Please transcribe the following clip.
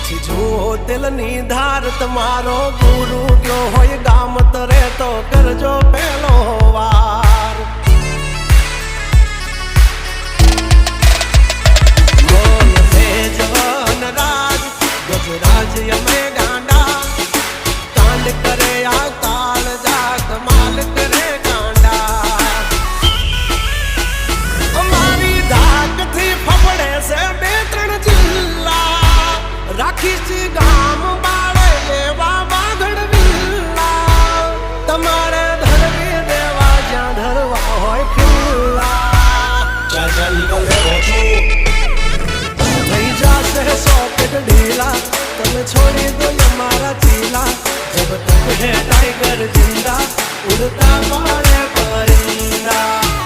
પછી જુઓ દિલની ધાર તમારો ગુરુ ગયો હોય ગામ તરે તો કરજો પેલો વાર બોલ ભેજવન રાજ ગજરાજ અમે ગાંડા કાંડ કરે આ કાળ જા કમાલ કરે ગાંડા અમારી ધાકથી ફફડે છે બે ત્રણ જિલ્લા રાખીશ ગામ બાળે એવા વાગડ વિલ્લા તમારે ધરવી દેવા જ્યાં ધરવા હોય ખિલ્લા ચાલ થઈ જશે સોકેટ ઢીલા તમે છોડી દો અમારા ચીલા જબ તક હે ટાઈગર જિંદા ઉડતા મારે પરિંદા